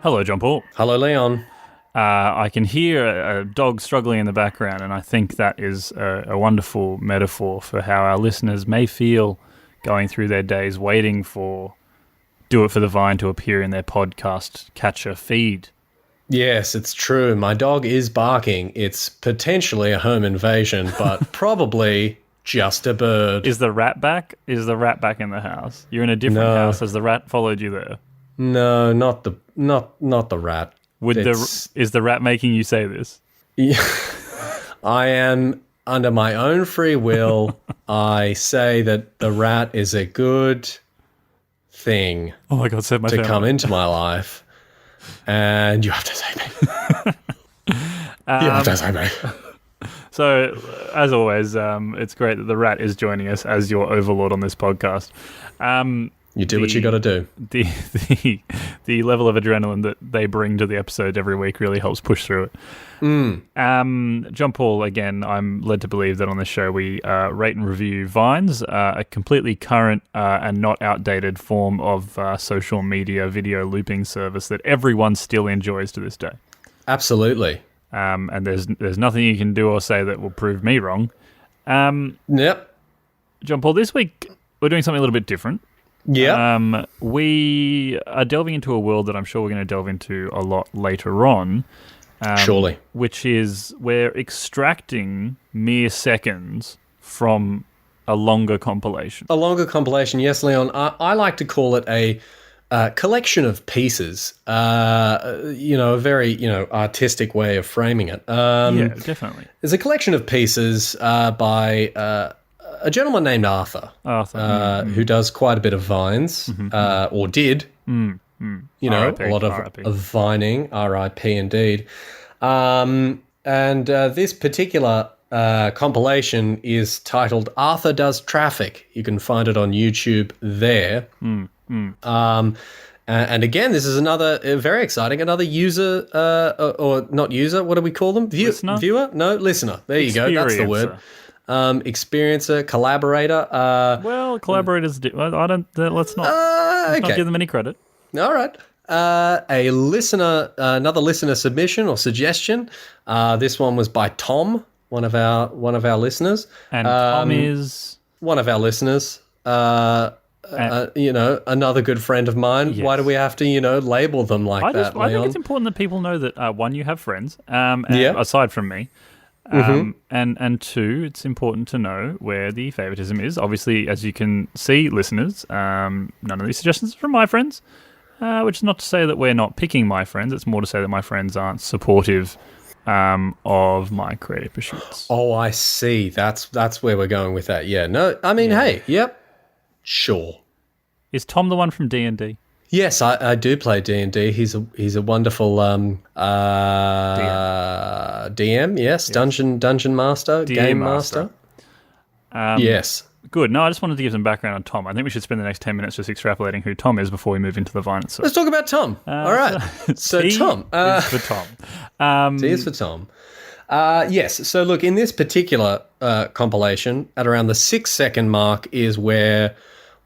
Hello, John Paul. Hello, Leon. I can hear a dog struggling in the background, and I think that is a wonderful metaphor for how our listeners may feel going through their days waiting for Do It for the Vine to appear in their podcast catcher feed. Yes, it's true. My dog is barking. It's potentially a home invasion, but probably just a bird. Is the rat back? Is the rat back in the house? You're in a different house. Has the rat followed you there? No, not the rat. Is the rat making you say this? Yeah. I am, under my own free will, I say that the rat is a good thing Oh my God, save my to family. come into my life, and you have to save me. You have to save me. So, as always, it's great that the rat is joining us as your overlord on this podcast. You do what you got to do. The level of adrenaline that they bring to the episode every week really helps push through it. John Paul, again, I'm led to believe that on this show we rate and review Vines, a completely current and not outdated form of social media video looping service that everyone still enjoys to this day. Absolutely. And there's nothing you can do or say that will prove me wrong. Yep. John Paul, this week we're doing something a little bit different. Yeah. We are delving into a world that I'm sure we're going to delve into a lot later on. Surely. Which is we're extracting mere seconds from a longer compilation. A longer compilation, yes, Leon. I like to call it a collection of pieces. A very artistic way of framing it. Yeah, definitely. There's a collection of pieces by a gentleman named Arthur, who does quite a bit of vines, or did. R.I.P., A lot of vining, R.I.P. indeed. And this particular compilation is titled Arthur Does Traffic. You can find it on YouTube there. And again, this is another very exciting, another user, or not user, what do we call them? Listener? Viewer? No, listener. There you go, that's the word. Experiencer, collaborator. Collaborators do. Let's not give them any credit. All right. A listener, another listener submission or suggestion. This one was by Tom, one of our listeners. And Tom is one of our listeners. Another good friend of mine. Yes. Why do we have to, label them like that, I think Leon? it's important that people know that one, you have friends. Yeah. Aside from me. And two, it's important to know where the favoritism is. Obviously, as you can see, listeners, none of these suggestions are from my friends, which is not to say that we're not picking my friends. It's more to say that my friends aren't supportive of my creative pursuits. Oh, I see. That's where we're going with that. Yeah. No, I mean, hey, yep, sure. Is Tom the one from D&D? Yes, I do play D&D. He's a wonderful DM. Yes, dungeon master, game master. Yes. Good. No, I just wanted to give some background on Tom. I think we should spend the next 10 minutes just extrapolating who Tom is before we move into the Vine itself. Let's talk about Tom. All right. So T Tom. is for Tom. T is for Tom. Yes. So look, in this particular compilation, at around the 6-second mark is where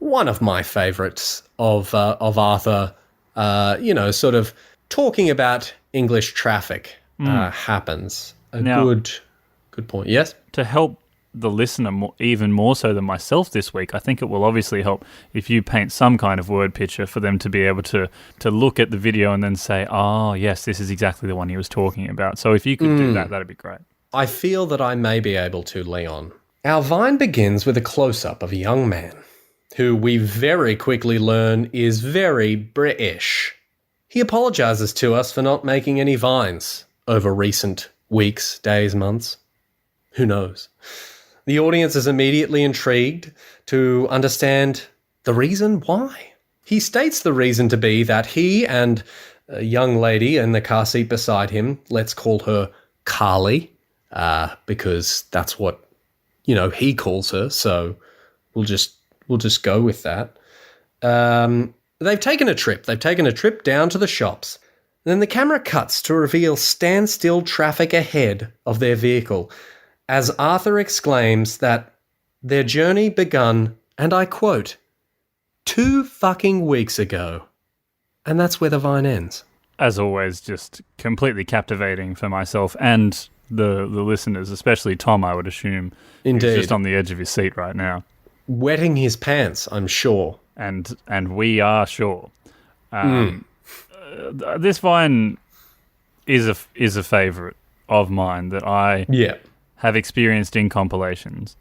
one of my favorites of Arthur, sort of talking about English traffic happens. Good point. Yes? To help the listener even more so than myself this week, I think it will obviously help if you paint some kind of word picture for them to be able to look at the video and then say, oh, yes, this is exactly the one he was talking about. So if you could do that, that'd be great. I feel that I may be able to, Leon. Our Vine begins with a close-up of a young man who we very quickly learn is very British. He apologises to us for not making any Vines over recent weeks, days, months. Who knows? The audience is immediately intrigued to understand the reason why. He states the reason to be that he and a young lady in the car seat beside him, let's call her Carly, because that's what, he calls her, so we'll just go with that. They've taken a trip. They've taken a trip down to the shops. Then the camera cuts to reveal standstill traffic ahead of their vehicle as Arthur exclaims that their journey begun, and I quote, 2 fucking weeks ago. And that's where the Vine ends. as always, just completely captivating for myself and the listeners, especially Tom, I would assume. Indeed. Who's just on the edge of his seat right now. Wetting his pants, I'm sure. And we are sure. This vine is a favourite of mine that I have experienced in compilations.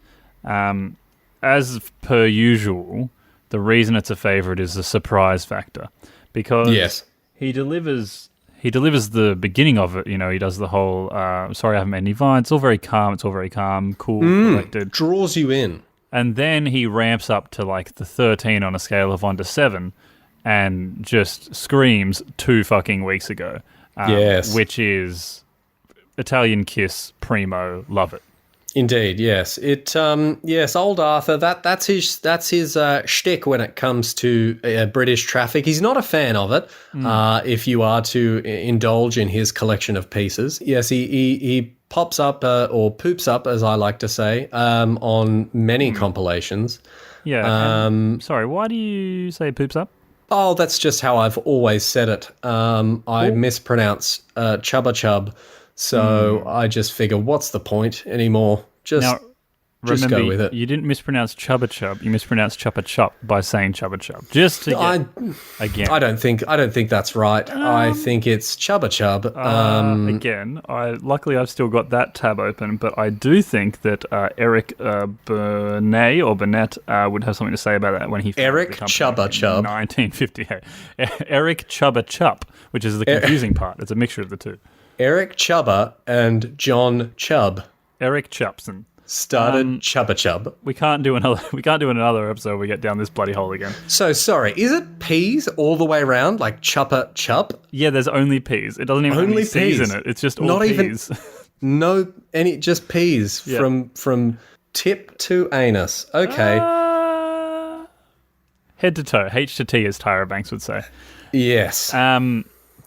As per usual, the reason it's a favourite is the surprise factor, because he delivers the beginning of it. You know, he does the whole sorry I haven't made any vines. It's all very calm, cool, collected. Draws you in. And then he ramps up to like the 13 on a scale of 1 to 7 and just screams 2 fucking weeks ago. Which is Italian Kiss primo, love it. Indeed, yes. Old Arthur, that's his shtick when it comes to British traffic. He's not a fan of it, if you are to indulge in his collection of pieces. Yes, he pops up, or poops up, as I like to say, on many compilations. Yeah. Sorry, why do you say poops up? Oh, that's just how I've always said it. I mispronounce Chubba Chub. So I just figure, what's the point anymore? Just go with it. You didn't mispronounce Chubba Chub. You mispronounced Chuppa Chup by saying Chubba Chub. Just to again. I don't think that's right. I think it's Chubba Chub. Again, luckily I've still got that tab open, but I do think that Eric Burnett would have something to say about that when he Eric Chubba Chub 1958. Eric Chubba Chup, which is the confusing part. It's a mixture of the two. Eric Chubba and John Chubb. Eric Chupson started Chubba Chub. We can't do another episode where we get down this bloody hole again. So sorry, is it peas all the way around, like Chuppa Chup? Yeah, there's only peas. It doesn't even have any C's in it. It's just all peas. Just peas from tip to anus. Okay. Head to toe. H to T, as Tyra Banks would say. Yes.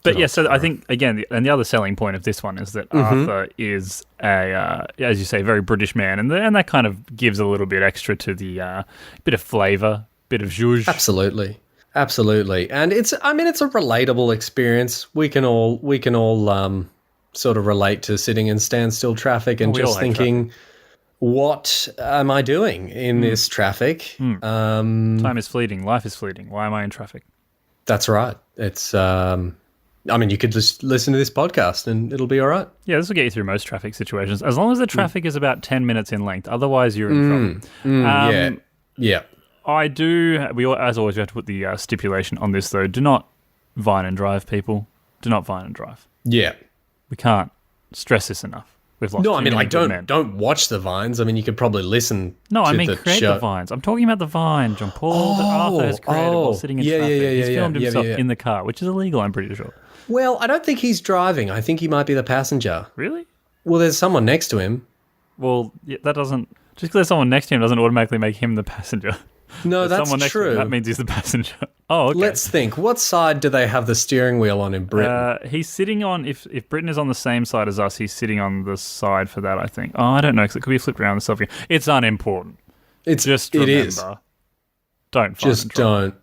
But yeah, so I think, again, and the other selling point of this one is that Arthur is a, as you say, very British man, and that kind of gives a little bit extra to the bit of flavour, bit of zhuzh. Absolutely, and it's a relatable experience. We can all sort of relate to sitting in standstill traffic and just thinking, what am I doing in this traffic? Time is fleeting, life is fleeting. Why am I in traffic? That's right. It's you could just listen to this podcast and it'll be all right. Yeah, this will get you through most traffic situations, as long as the traffic is about 10 minutes in length. Otherwise, you're in trouble. Yeah. I do, as always, we have to put the stipulation on this, though. Do not vine and drive, people. Do not vine and drive. Yeah. We can't stress this enough. We've lost don't watch the vines. I mean, you could probably listen create the vines. I'm talking about the vine, John Paul, that Arthur has created while sitting in traffic. He's filmed himself in the car, which is illegal, I'm pretty sure. Well, I don't think he's driving. I think he might be the passenger. Really? Well, there's someone next to him. Well, that doesn't... Just because there's someone next to him doesn't automatically make him the passenger. No, that's true. That means he's the passenger. Oh, okay. Let's think. What side do they have the steering wheel on in Britain? He's sitting on... If Britain is on the same side as us, he's sitting on the side for that, I think. Oh, I don't know, because it could be flipped around the selfie. It's unimportant. Just remember. Don't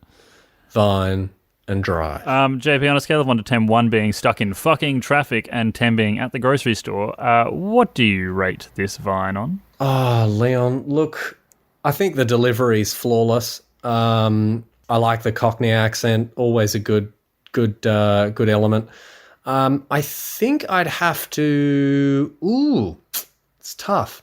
vine and drive. JP, on a scale of 1 to 10, 1 being stuck in fucking traffic and 10 being at the grocery store, what do you rate this vine on? Oh, Leon, look, I think the delivery's flawless. I like the Cockney accent, always a good element. I think I'd have to... Ooh, it's tough.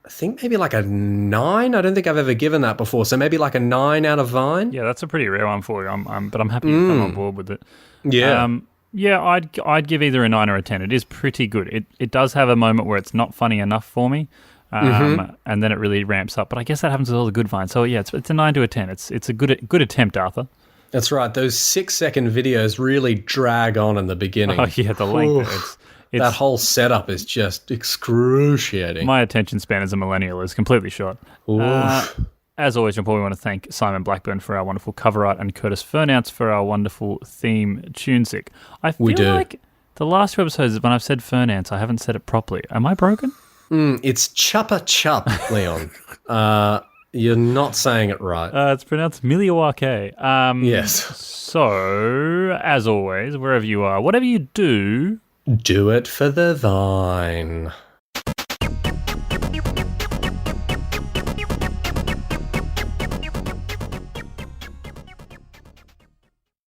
I think maybe like a 9. I don't think I've ever given that before. So maybe like a 9 out of Vine. Yeah, that's a pretty rare one for you. But I'm happy to come on board with it. Yeah. I'd give either a 9 or a 10. It is pretty good. It does have a moment where it's not funny enough for me, and then it really ramps up. But I guess that happens with all the good Vines. So yeah, it's a 9 to a 10. It's a good attempt, Arthur. That's right. Those 6-second videos really drag on in the beginning. Oh yeah, the length. That whole setup is just excruciating. My attention span as a millennial is completely short. As always, John Paul, we want to thank Simon Blackburn for our wonderful cover art and Curtis Fernance for our wonderful theme tunesic. I feel like the last 2 episodes, when I've said Fernance, I haven't said it properly. Am I broken? It's Chuppa Chup, Leon. You're not saying it right. It's pronounced Milwaukee. Yes. So, as always, wherever you are, whatever you do, Do it for the Vine.